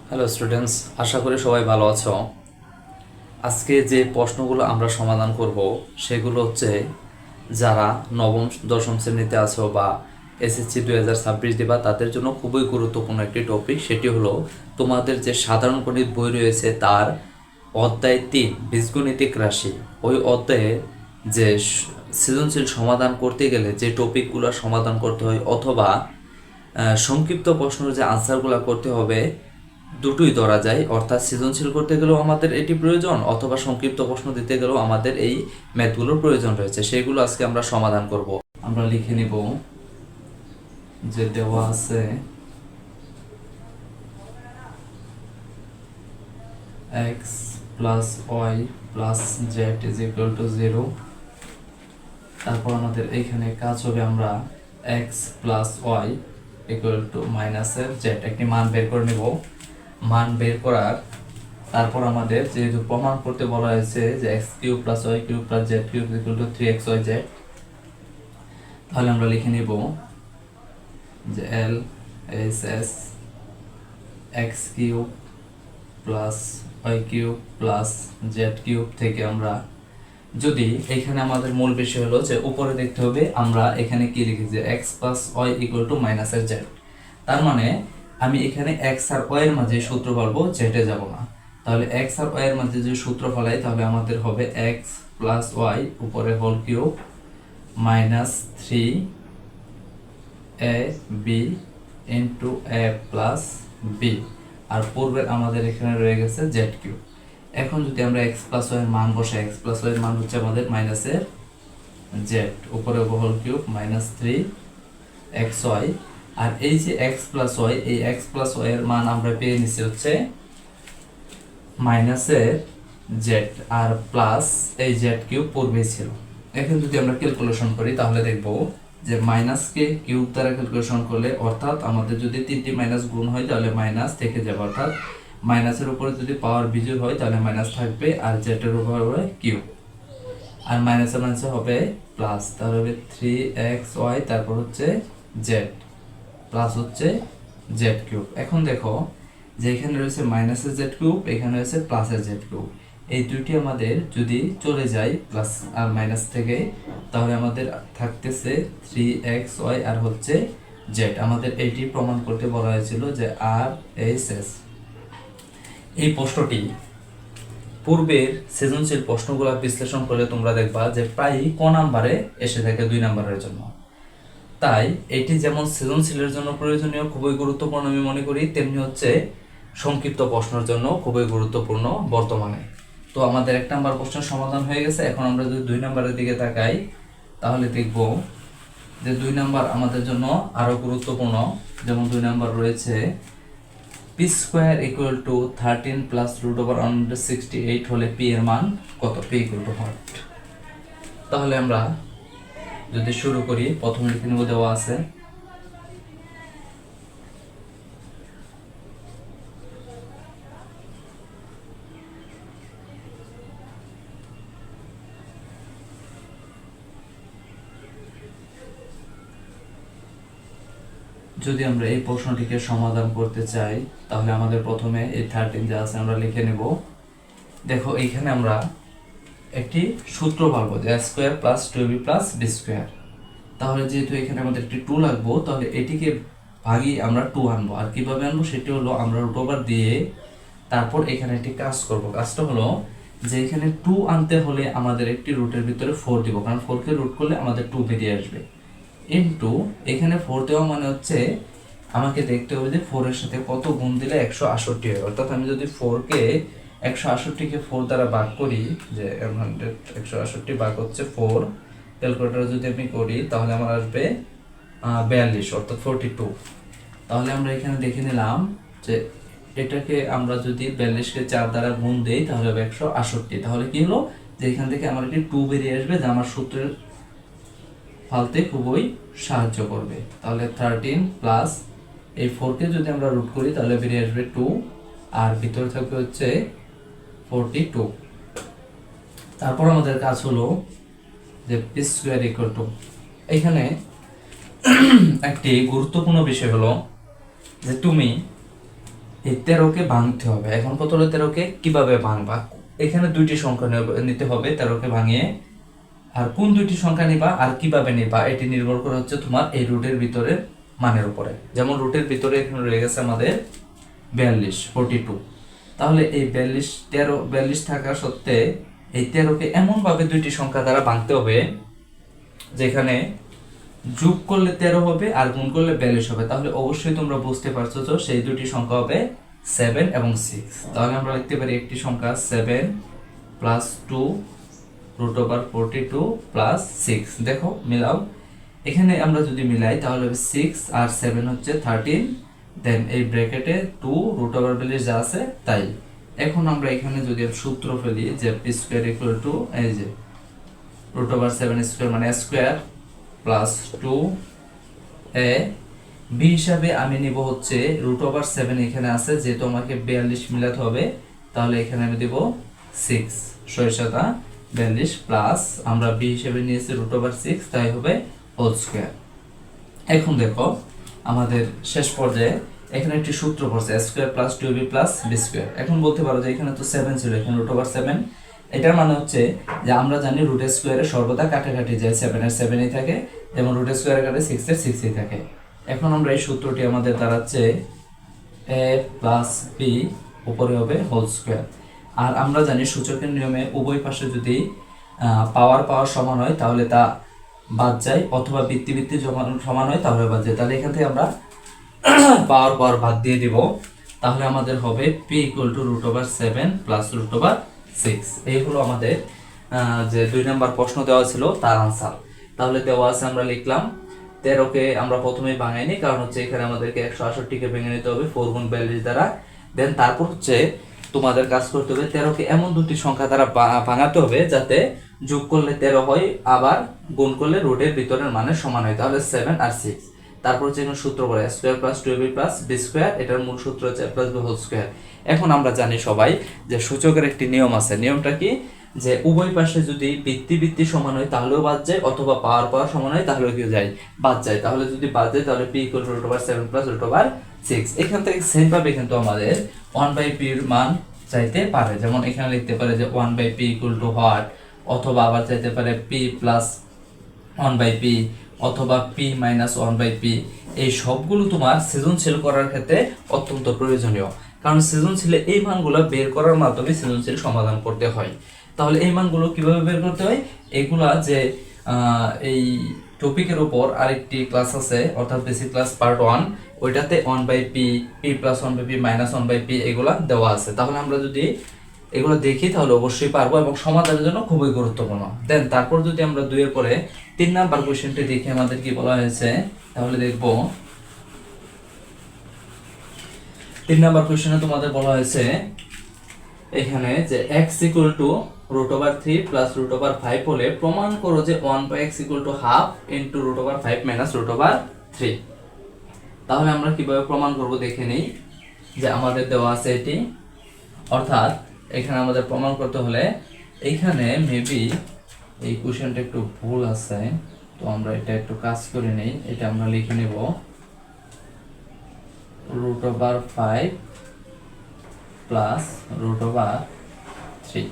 Hello students, আশা করি সবাই ভালো আছো। আজকে যে প্রশ্নগুলো আমরা সমাধান করব সেগুলো হচ্ছে যারা নবম দশম শ্রেণীতে আছো বা এসএসসি 2026 দিবা তাদের জন্য খুবই গুরুত্বপূর্ণ একটি টপিক। সেটি হলো তোমাদের যে সাধারণ গণিত বই রয়েছে তার অধ্যায় 3 বীজগণিতিক রাশি, ওই অধ্যায়ে যে সৃজনশীল সমাধান করতে গেলে যে টপিকগুলো সমাধান করতে হয় অথবা সংক্ষিপ্ত প্রশ্নের যে আনসারগুলো করতে হবে, দুটোই ধরা যায়। অর্থাৎ সৃজনশীল করতে গেলেও আমাদের এটি প্রয়োজন অথবা সংক্ষিপ্ত প্রশ্ন দিতে গেলেও আমাদের এই ম্যাথগুলোর প্রয়োজন রয়েছে। সেগুলো আজকে আমরা সমাধান করব। আমরা লিখে নিব যে দেওয়া আছে x plus Y plus Z is equal to 0। তারপর আমাদের এইখানে কাজ হবে আমরা x plus Y equal to মাইনাসের জেড একটি মান বের করে নেব। মান বের করার তারপর আমাদের যেহেতু প্রমাণ করতে বলা হয়েছে যে x cube plus y cube plus z cube equal to 3xyz, তাহলে আমরা লিখে নিব যে L S S x cube plus y cube plus z cube থেকে আমরা যদি এখানে আমাদের মূল বিষয় হলো যে উপরে দেখতে হবে আমরা এখানে কি লিখেছি x plus Y equal to মাইনাসের জেড। তার মানে আমি এখানে এক্স আর ওয়াই এর মাঝে সূত্র ফেলবো, জেডে যাব না। তাহলে এক্স আর ওয়াই এর মাঝে যদি সূত্র ফেলাই তাহলে আমাদের হবে এক্স প্লাস ওয়াই উপরে whole cube minus 3ab into A plus B, আর পূর্বের আমাদের এখানে রয়ে গেছে জেড কিউব। এখন যদি আমরা এক্স প্লাস ওয়াই এর মান বসাই, এক্স প্লাস ওয়াই এর মান হচ্ছে আমাদের মাইনাসের জেড উপরে হোল কিউব মাইনাস 3xy, আর এই যে x প্লাস ওয়াই, এই x প্লাস ওয়াই এর মান আমরা পেয়ে নিচ্ছি হচ্ছে মাইনাসের জেড আর প্লাস এই জেড কিউব পূর্বেই ছিল। এখন যদি আমরা ক্যালকুলেশন করি তাহলে দেখব যে মাইনাসকে কিউব দ্বারা ক্যালকুলেশন করলে অর্থাৎ আমাদের যদি তিনটি মাইনাস গুণ হয় তাহলে মাইনাস থেকে যাবে, অর্থাৎ মাইনাসের উপরে যদি পাওয়ার বিজোড় হয় তাহলে মাইনাস থাকবে আর জেড এর উপর হবে কিউব, আর মাইনাসের মাইনাসে হবে প্লাস, তাহলে হবে 3xy তারপর হচ্ছে জেড প্লাস হচ্ছে জেড কিউব। এখন দেখো যে এখানে রয়েছে মাইনাসের জেড কিউব, এখানে রয়েছে প্লাসের জেড কিউব, এই দুইটি আমাদের যদি চলে যায় প্লাস আর মাইনাস থেকে তাহলে আমাদের থাকতেছে 3xy আর হচ্ছে জেড। আমাদের এইটি প্রমাণ করতে বলা হয়েছিল যে আর এস এস। এই প্রশ্নটি পূর্বের সৃজনশীল প্রশ্নগুলো বিশ্লেষণ করলে তোমরা দেখবা যে প্রায়ই ক নাম্বারে এসে থাকে 2 নাম্বারের জন্য। তাই এটি যেমন সৃজনশীলের জন্য প্রয়োজনীয় খুবই গুরুত্বপূর্ণ আমি মনে করি, তেমনি হচ্ছে সংক্ষিপ্ত প্রশ্নের জন্য খুবই গুরুত্বপূর্ণ বর্তমানে। তো আমাদের 1 নাম্বার প্রশ্নের সমাধান হয়ে গেছে। এখন আমরা যদি 2 নাম্বারের দিকে তাকাই তাহলে দেখব যে 2 নাম্বার আমাদের জন্য আরো গুরুত্বপূর্ণ। যেমন 2 নাম্বার রয়েছে p square equal to 13 plus root over 168 হলে পি এর মান কত, পি ইকুয়াল টু হোয়াট। তাহলে আমরা যদি শুরু করি, প্রথমে লিখে নেব দেওয়া আছে যদি আমরা এই প্রশ্নটিকে সমাধান করতে চাই তাহলে আমাদের প্রথমে এই 13 যা আছে আমরা লিখে নেব। দেখো এইখানে আমরা একটি সূত্র পাবো যে square plus 2b plus b square. তাহলে যেহেতু এখানে আমাদের একটি 2 লাগবো তাহলে এটিকে ভাগি আমরা 2 আনবো। আর কিভাবে আনবো সেটি হলো আমরা রুট ওভার দিয়ে তারপর এখানে একটি কাজ করব। কাজটা হলো যে এখানে 2 আনতে হলে আমাদের একটি রুটের ভিতরে 4 দিব, কারণ 4 কে রুট করলে আমাদের 2 বেরিয়ে আসবে, ইনটু এখানে 4 দেওয়া মানে হচ্ছে আমাকে দেখতে হবে যে 4 এর সাথে কত গুণ দিলে 168 হয়। অর্থাৎ আমি যদি 4 কে 168 কে 4 দ্বারা ভাগ করি, যে 168 ভাগ হচ্ছে 4, ক্যালকুলেটরে যদি আমি করি তাহলে আমার আসবে 42 অর্থাৎ 42। তাহলে আমরা এখানে দেখে নিলাম যে এটাকে আমরা যদি 42 কে 4 দ্বারা গুণ দেই তাহলে হবে 168। তাহলে কি হলো যে এখান থেকে আমার একটি 2 বেরিয়ে আসবে যা আমার সূত্রের ফালতে খুবই সাহায্য করবে। তাহলে 13 প্লাস এই 4 কে যদি আমরা রুট করি তাহলে বেরিয়ে আসবে 2, আর ভিতরে থাকবে হচ্ছে 42। তারপর আমাদের কাজ হলো যে পি স্কোয়ার ইকুয়াল টু, এখানে একটি গুরুত্বপূর্ণ বিষয় হলো যে তুমি এই 13কে ভাঙতে হবে। এখন কত হলো 13কে কিভাবে ভাঙবা, এখানে দুইটি সংখ্যা নিতে হবে 13কে ভাঙিয়ে, আর কোন দুইটি সংখ্যা নিবা আর কিভাবে নিবা এটি নির্ভর করে হচ্ছে তোমার এই রুটের ভিতরে মানের উপরে। যেমন রুটের ভিতরে এখানে রয়ে গেছে আমাদের 42 তাহলে এই 42 থাকা সত্ত্বে এই 13কে এমন ভাবে দুইটি সংখ্যা দ্বারা ভাঙতে হবে যেখানে যোগ করলে 13 হবে আর গুণ করলে 42 হবে। তাহলে অবশ্যই তোমরা বুঝতে পারছো যে সেই দুটি সংখ্যা হবে 7 এবং 6। তাহলে আমরা লিখতে পারি একটি সংখ্যা 7 প্লাস 2 রুট ওভার 42 প্লাস 6। দেখো মিলাও, এখানে আমরা যদি মিলাই তাহলে 6 আর 7 হচ্ছে 13, দেন এই ব্র্যাকেটে 2 রুট ওভার 42 যা আছে তাই। এখন আমরা এখানে যদি সূত্র ফেলি যে পি স্কয়ার ইকুয়াল টু এই যে রুট ওভার 7 স্কয়ার মানে স্কয়ার প্লাস 2 এ বি হিসাবে আমি নিব হচ্ছে রুট ওভার 7 এখানে আছে যেহেতু আমাকে 42 মিলাতে হবে, তাহলে এখানে আমি দেব 6 6 42 প্লাস আমরা বি হিসেবে নিয়েছি রুট ওভার 6 তাই হবে হোল স্কয়ার। এখন দেখো আমাদের শেষ পর্যায়ে এখানে একটি সূত্র পড়ছে square plus 2b plus b square. এখন বলতে পারো যে এখানে তো 7 ছিল, এখানে রুট ওভার 7, এটার মানে হচ্ছে যে আমরা জানি রুটের স্কয়ারে সর্বদা কাটাকাটি যায়, 7 এর 7ই থাকে, যেমন রুটের স্কয়ারে কাটে 6 এর 6ই থাকে। এখন আমরা এই সূত্রটি আমাদের দাঁড়াচ্ছে a প্লাস বি উপরে হবে হোল স্কয়ার। আর আমরা জানি সূচকের নিয়মে উভয় পাশে যদি পাওয়ার সমান হয় তাহলে তা বাদ যায়, অথবা বৃত্তি সমান হয় তাহলে বাদ যায়। তাহলে এখান থেকে আমরা পাওয়ার বাদ দিয়ে দিব, তাহলে আমাদের হবে p equal to root over 7 plus root over 6। এই হলো আমাদের যে 2 নম্বর প্রশ্ন দেওয়া ছিল তার আনসার। তাহলে দেওয়া আছে আমরা লিখলাম 13কে আমরা প্রথমেই ভাঙাইনি, কারণ হচ্ছে এখানে আমাদেরকে 168কে ভেঙে নিতে হবে 4 গুণ 42 দ্বারা। দেন তারপর হচ্ছে তোমাদের কাজ করতে হবে 13কে এমন দুটি সংখ্যা দ্বারা ভাঙাতে হবে যাতে যোগ করলে 13 হয় আবার গুণ করলে রুটের ভিতরের মানের সমান হয়, তাহলে 7 আর 6। তারপর হচ্ছে এখানে সূত্র করে square plus 2b plus b square, এটার মূল সূত্র হচ্ছে a plus b whole square. এখন আমরা জানি সবাই যে সূচকের একটি নিয়ম আছে, নিয়মটা কি যে উভয় পাশে যদি বৃত্তি সমান হয় তাহলেও বাদ যায়, অথবা পাওয়ার সমান হয় তাহলেও কি যায় বাদ যায়। তাহলে যদি বাদ যায় তাহলে p equal to root over 7 plus root over 6। এখান থেকে সেম ভাবে কিন্তু আমাদের 1/p এর মান চাইতে পারে, যেমন এখানে লিখতে পারে যে 1/p ইকুয়াল টু হোয়াট, অথবা আবার চাইতে পারে p প্লাস 1/p অথবা p মাইনাস 1/p। এই সবগুলো তোমার সৃজনশীল করার ক্ষেত্রে অত্যন্ত প্রয়োজনীয়, কারণ সৃজনশীলে এই মানগুলো বের করার মাধ্যমে সৃজনশীল সমাধান করতে হয়। তাহলে এই মানগুলো কিভাবে বের করতে হয়, এগুলা যে এই টপিকের উপর আরেকটি ক্লাস আছে অর্থাৎ বেসিক ক্লাস পার্ট 1, ওইটাতে 1/p p plus 1/p minus 1/p এগুলা দেওয়া আছে। তাহলে আমরা যদি এগুলো দেখি তাহলে অবশ্যই পারবো এবং সমাধানের জন্য খুবই গুরুত্বপূর্ণ। দেন তারপর যদি আমরা 2 এর পরে 3 নাম্বার কোশ্চেনটি দেখি আমাদের কি বলা হয়েছে, তাহলে দেখবো 3 নাম্বার কোশ্চেনে তোমাদের বলা হয়েছে এখানে যে x equal to root over 3 plus root over 5 হলে প্রমাণ করো যে 1/x equal to half into root over 5 minus root over 3। তাহলে আমরা কিভাবে প্রমাণ করব দেখে নেই, যে আমাদের দেওয়া আছে এটি, অর্থাৎ এখানে আমাদের প্রমাণ করতে হলে এইখানে মেবি এই কোশ্চেনটা একটু ভুল আছে, তো আমরা এটা একটু কাজ করে নেই। এটা আমরা লিখে নেব root over 5 plus root over 3,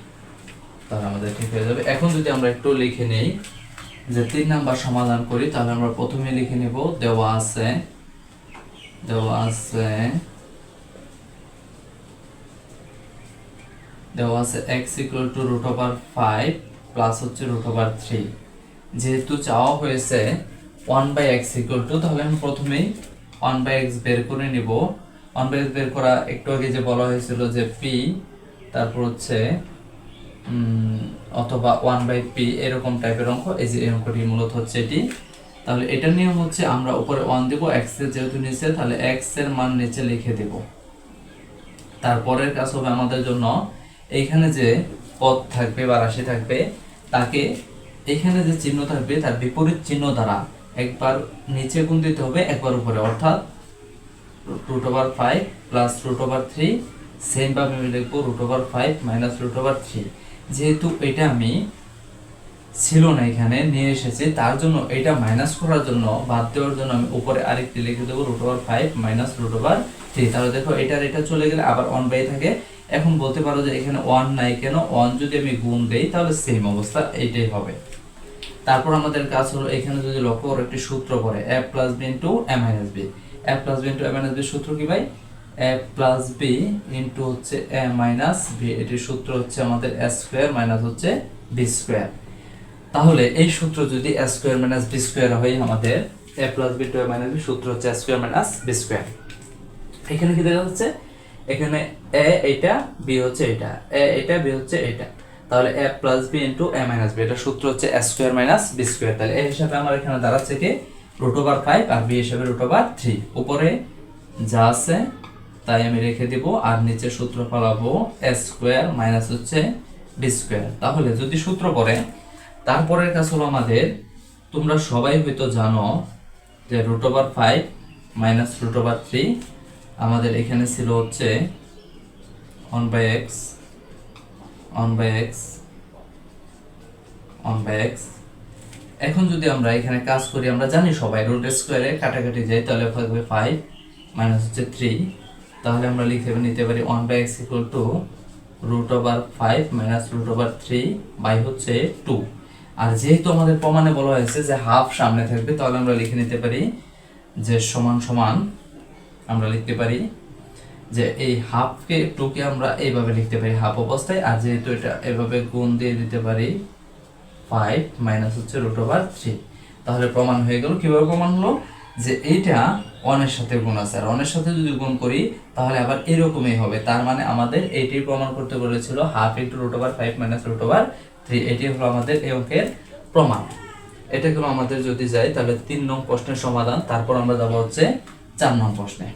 তাহলে আমাদের ঠিক হয়ে যাবে। এখন যদি আমরা একটু লিখে নেই যে 3 নাম্বার সমাধান করি, তাহলে আমরা প্রথমে লিখে নেব দেওয়া আছে x equal to root over 5 plus হচ্ছে রুট ওভার 3। যেহেতু চাওয়া হয়েছে 1/x ইকুয়াল টু, তাহলে আমি প্রথমেই 1/x বের করে নিব। 1/x বের করা একটু আগে যে বলা হয়েছিল যে p তারপর হচ্ছে অথবা 1/p এরকম টাইপের অঙ্ক, এই যে এই অঙ্কটি মূলত হচ্ছে এটি। তাহলে এটার নিয়ম হচ্ছে আমরা উপরে 1 দেব, x এর যেহেতু নিচে তাহলে x এর মান নিচে লিখে দেব। তারপরের কাজ হবে আমাদের জন্য এইখানে যে পদ থাকবে বা রাশি থাকবে তাকে এখানে যে চিহ্ন থাকবে তার বিপরীত চিহ্ন দ্বারা একবার নিচে গুণ দিতে হবে একবার উপরে, অর্থাৎ root over 5 plus root over 3। Same ভাবে আমি লিখবো root over 5 minus root over 3। যেহেতু এটা আমি ছিল না এখানে নিয়ে এসেছি, তার জন্য এটা মাইনাস করার জন্য বাদ দেওয়ার জন্য আমি উপরে আরেকটি লিখে দেবো root over 5 minus root over 3। তাহলে দেখো এটা চলে গেলে আবার 1 থাকে। এখন বলতে পারো যে এখানে 1 নাই কেন, 1 যদি আমি গুণ দেই তাহলে সেম অবস্থা এইটাই হবে। তারপর আমাদের কাজ হলো এখানে যদি লক্ষ্য করো একটি সূত্র পড়ে a plus b into a minus b। a plus b into a minus b সূত্র কি ভাই? a প্লাস b ইন্টু হচ্ছে a মাইনাস b, এটির সূত্র হচ্ছে আমাদের a স্কয়ার মাইনাস হচ্ছে b স্কয়ার। তাহলে এই সূত্র যদি a square minus b square হয়, আমাদের a plus b into a minus b সূত্র হচ্ছে a square minus b square. এখানে কি দেখা যাচ্ছে? এখানে a এটা, b হচ্ছে এটা, a এটা, b হচ্ছে এটা। তাহলে a plus b into a minus b, এটা সূত্র হচ্ছে a square minus b square. তাহলে এই হিসাবে আমার এখানে দাঁড়াচ্ছে কি √5 আর b হিসাবে √3। উপরে যা আছে তাই আমি রেখে দিব, আর নিচে সূত্র ফলাবো a স্কয়ার মাইনাস হচ্ছে b স্কয়ার। তাহলে যদি সূত্র পড়ে, তারপরের কাজ হলো আমাদের, তোমরা সবাই হয়তো জানো যে √5 মাইনাস √3 আমাদের এখানে ছিল হচ্ছে 1/x 1/x 1/x। এখন যদি আমরা এখানে কাজ করি, আমরা জানি সবাই রুট স্কয়ারে কাটাকাটি যায়, তাহলে থাকবে 5 মাইনাস হচ্ছে 3। তাহলে আমরা লিখে নিতে পারি 1/x equal two √5 minus √3 by হচ্ছে 2। আর যেহেতু আমাদের প্রমাণে বলা হয়েছে যে হাফ সামনে থাকবে, তাহলে আমরা লিখে নিতে পারি যে সমান সমান, আমরা লিখতে পারি যে এই হাফকে 2 কে আমরা এইভাবে লিখতে পারি হাফ অবস্থায়, আর যেহেতু এটা এভাবে গুণ দিয়ে দিতে পারি 5 মাইনাস হচ্ছে √3। তাহলে প্রমাণ হয়ে গেল। কিভাবে প্রমাণ হলো? যে এইটা 1 এর সাথে গুণ আছে, আর 1 এর সাথে যদি গুণ করি তাহলে আবার এরকমই হবে। তার মানে আমাদের এইটাই প্রমাণ করতে বলেছিল হাফ ইন্টু √5 মাইনাস √3। এটি হলো আমাদের এই অঙ্কের প্রমাণ। এটা হলো আমাদের যদি যাই তাহলে 3 নং প্রশ্নের সমাধান। তারপর আমরা যাব হচ্ছে 4 নং প্রশ্নে।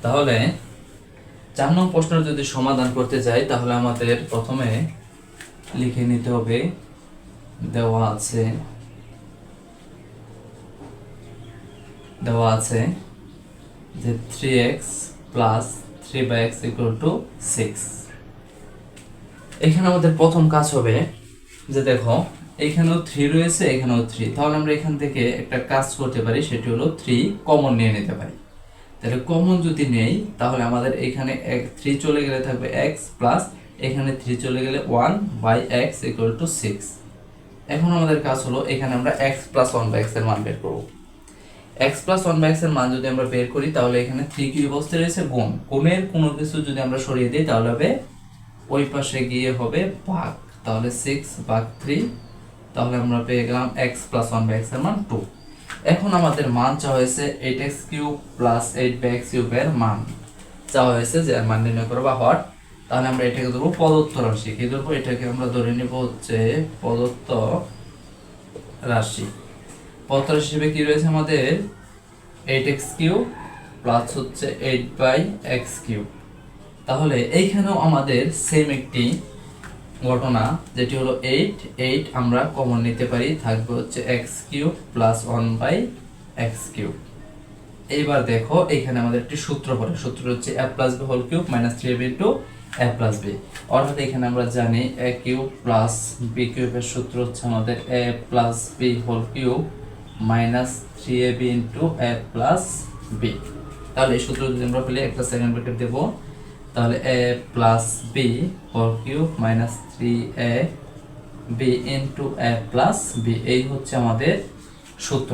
তাহলে 4 নং প্রশ্নের যদি সমাধান করতে যাই, তাহলে আমাদের প্রথমে লিখে নিতে হবে, দেওয়া আছে যে 3x plus 3/x equal to 6। এখানে আমাদের প্রথম কাজ হবে যে দেখো এখানেও 3 রয়েছে, এখানেও 3। তাহলে আমরা এখান থেকে একটা কাজ করতে পারি, সেটি হলো 3 কমন নিয়ে নিতে পারি। তাহলে কমন যদি নেই, তাহলে আমাদের এখানে 3 চলে গেলে থাকবে x প্লাস এখানে 3 চলে গেলে 1/x ইকুয়াল টু 6। এখন আমাদের কাজ হলো এখানে আমরা x প্লাস 1/x এর মান বের করব। x প্লাস 1/x এর মান যদি আমরা বের করি, তাহলে এখানে 3 কি অবস্থায় রয়েছে? গুণ। গুণের কোনো কিছু যদি আমরা সরিয়ে দিই, তাহলে হবে ওই পাশে গিয়ে হবে ভাগ। তাহলে 6/3। তাহলে আমরা পেয়ে গেলাম x প্লাস 1/x এর মান 2। এখন আমাদের মান চাওয়া হয়েছে 8x কিউব প্লাস 8/x কিউবের মান চাওয়া হয়েছে, যে মান নির্ণয় করবো বা হট। তাহলে আমরা এটাকে ধরবো প্রদত্ত রাশি। কি ধরবো? এটাকে আমরা ধরে নিব হচ্ছে প্রদত্ত রাশি। প্রদত্ত রাশি হিসেবে কি রয়েছে আমাদের? 8x কিউব প্লাস হচ্ছে 8/x কিউব। তাহলে এইখানেও আমাদের সেম একটি ঘটনা, যেটি হলো 8 আমরা কমন নিতে পারি, থাকবে হচ্ছে x cube plus 1/x cube. এইবার দেখো এখানে আমাদের একটি সূত্র পড়ে, সূত্র হচ্ছে a plus b whole cube minus 3ab into a plus b। অর্থাৎ এখানে আমরা জানি a কিউব প্লাস b কিউবের সূত্র হচ্ছে আমাদের a plus b whole cube minus 3ab into a plus b। তাহলে এই সূত্র যদি আমরা পেলে একটা সেকেন্ড ব্র্যাকেট দেব, তাহলে a plus b whole cube minus 3ab into a plus b, এই হচ্ছে আমাদের সূত্র।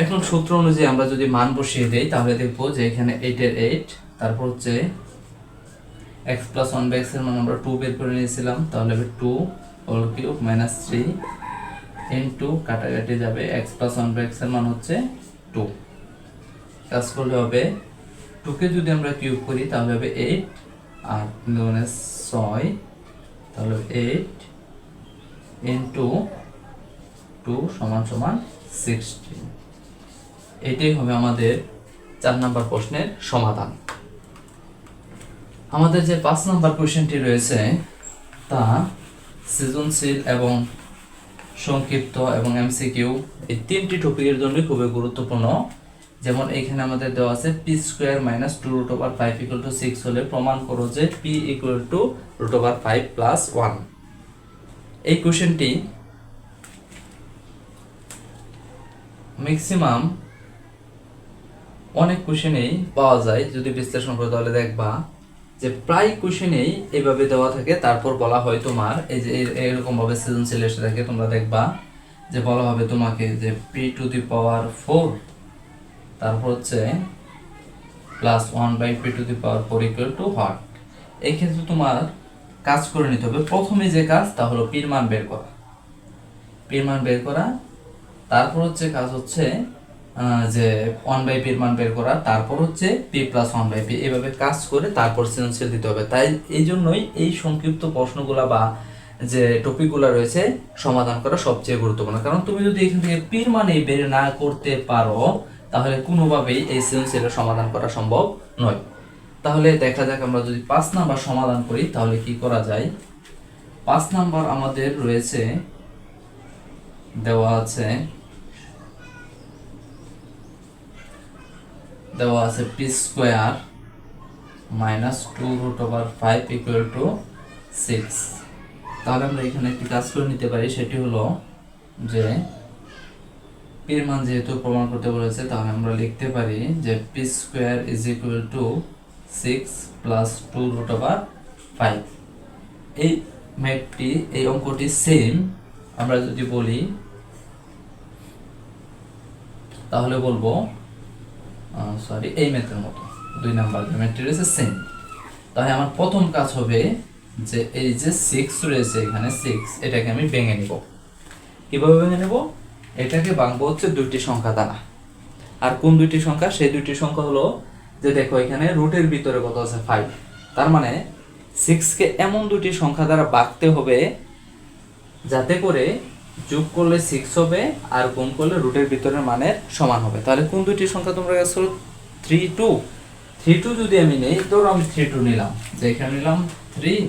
এখন সূত্র অনুযায়ী আমরা যদি মান বসিয়ে দেই, তাহলে দেখবো যে এখানে 8 এর 8, তারপর হচ্ছে x প্লাস 1/x এর মান আমরা 2 বের করে নিয়েছিলাম, তাহলে হবে 2 হোল কিউব মাইনাস 3 ইন্টু কাটাকাটি যাবে x প্লাস 1/x এর মান হচ্ছে 2। কাজ করলে হবে 2 কে যদি আমরা কিউব করি তাহলে হবে 8 আর 9 6, তাহলে 8 ইন্টু 2 সমান সমান 16। এটাই হবে আমাদের 4 নম্বর প্রশ্নের সমাধান। আমাদের যে 5 নম্বর কোশ্চেনটি রয়েছে তা সৃজনশীল এবং সংক্ষিপ্ত এবং এমসিকিউ, এই তিনটি টপিকের জন্য খুবই গুরুত্বপূর্ণ। যেমন এখানে আমাদের দেওয়া আছে p square minus 2√5 equal to 6 হলে প্রমাণ করো যে p ইকুয়াল টু √5 প্লাস 1। এই কোশ্চেনটি ম্যাক্সিমাম অনেক কোশ্চেনেই পাওয়া যায়, যদি বিশ্লেষণ করে তাহলে দেখবা যে প্রায় কোশ্চেনেই এইভাবে দেওয়া থাকে, তারপর বলা হয় তোমার এই যে এরকম ভাবে সৃজনশীল এসে থাকে, তোমরা দেখবা যে বলা হবে তোমাকে যে p⁴ তারপর হচ্ছে +1/p⁴ ইকুয়াল টু হোয়াট। এই ক্ষেত্রে তোমার কাজ করে নিতে হবে, প্রথমে যে কাজ তা হলো পির মান বের করা, পির মান বের করা, তারপর হচ্ছে কাজ হচ্ছে যে 1/p এর মান বের করা, তারপর হচ্ছে p+1/p, এভাবে কাজ করে তারপর সৃজনশীল দিতে হবে। তাই এই জন্যই এই সংক্ষিপ্ত প্রশ্নগুলা বা যে টপিকগুলো রয়েছে সমাধান করা সবচেয়ে গুরুত্বপূর্ণ, কারণ তুমি যদি এখান থেকে পির মান বের না করতে পারো তাহলে কোনোভাবেই এই সৃজনশীলের সমাধান করা সম্ভব নয়। তাহলে দেখা যাক আমরা যদি 5 নাম্বার সমাধান করি তাহলে কি করা যায়। 5 নাম্বার আমাদের রয়েছে, দেওয়া আছে p² - 2√5 ইকুয়াল টু 6। তাহলে আমরা এখানে একটি কাজ করে নিতে পারি, সেটি হলো যে পির মান যেহেতু প্রমাণ করতে বলেছে তাহলে আমরা লিখতে পারি যে p² = 6 + 2√5। এই ম্যাথটি, এই অঙ্কটি সেম আমরা যদি বলি তাহলে বলবো এই ম্যাথের মতো 2 নাম্বার ম্যাথটি রয়েছে সেম। তাহলে আমার প্রথম কাজ হবে যে এই যে 6 রয়েছে এখানে 6, এটাকে আমি ভেঙে নিব। কিভাবে ভেঙে নেব? এটাকে ভাঙবো হচ্ছে দুইটি সংখ্যা দ্বারা। আর কোন দুইটি সংখ্যা? সেই দুইটি সংখ্যা হলো যে দেখো এখানে রুটের ভিতরে কত আছে 5, তার মানে 6 কে এমন দুইটি সংখ্যা দ্বারা ভাগতে হবে যাতে করে যোগ করলে 6 হবে আর গুণ করলে রুটের ভিতরের মানের সমান হবে। তাহলে কোন দুইটি সংখ্যা তোমরা কাছে হলো 3 2। 3 2 যদি আমি নেই, ধরো আমি 3 2 নিলাম, যে এখানে নিলাম 3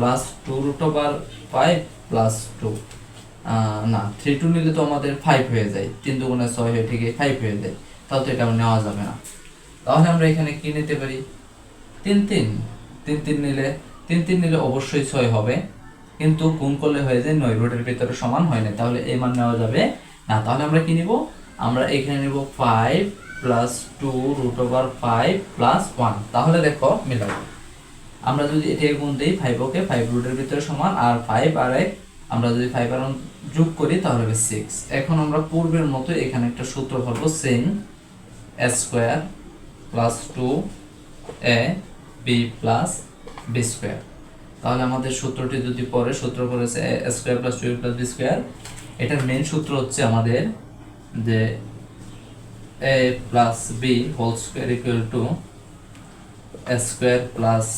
+ 2√5 + 2, না 3 2 নিলে তো আমাদের 5 হয়ে যায়, 3 2 গুণে 6 হয়ে ঠিক 5 হয়ে যায়, তাহলে তো এটা নেওয়া যাবে না। তাহলে আমরা এখানে কি নিতে পারি? 3 3 3 3 নিলে 3 3 নিলে অবশ্যই 6 হবে, কিন্তু গুণ করলে হয়ে যায় 9, রুটের ভিতরে সমান হয় না, তাহলে এই মান নেওয়া যাবে না। তাহলে আমরা কি নিব? আমরা এখানে নিব 5 + 2√5 + 1। তাহলে দেখো মিলাবো, আমরা যদি এটা গুণ দেই 5 ওকে, 5 রুটের ভিতরে সমান, আর 5 আর 1 আমরা যদি 5 আর 1 যোগ করি তাহলে হবে 6। এখন আমরা পূর্বের মতো এখানে একটা সূত্র ধরবো, সেম a² + 2ab + b²। তাহলে আমাদের সূত্রটি যদি পরে সূত্র করেছে a² + 2ab + b², এটার মেইন সূত্র হচ্ছে আমাদের যে a + b² = a² +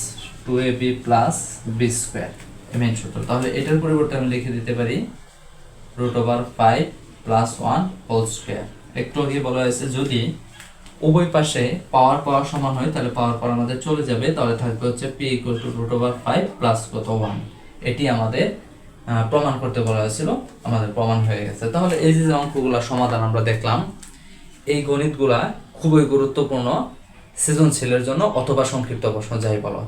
2ab + b², main সূত্র। তাহলে এটার পরিবর্তে আমি লিখে দিতে পারি √5 + 1² একটু আগে বলা হয়েছে যদি উভয় পাশে পাওয়ার সমান হয় তাহলে পাওয়ার আমাদের চলে যাবে, তাহলে থাকবে হচ্ছে p = √5 + কত 1। এটি আমাদের প্রমাণ করতে বলা হয়েছিল, আমাদের প্রমাণ হয়ে গেছে। তাহলে এই যে অঙ্কগুলো সমাধান আমরা দেখলাম, এই গণিতগুলা খুবই গুরুত্বপূর্ণ সৃজনশীলের জন্য অথবা সংক্ষিপ্ত প্রশ্ন যাই বলো।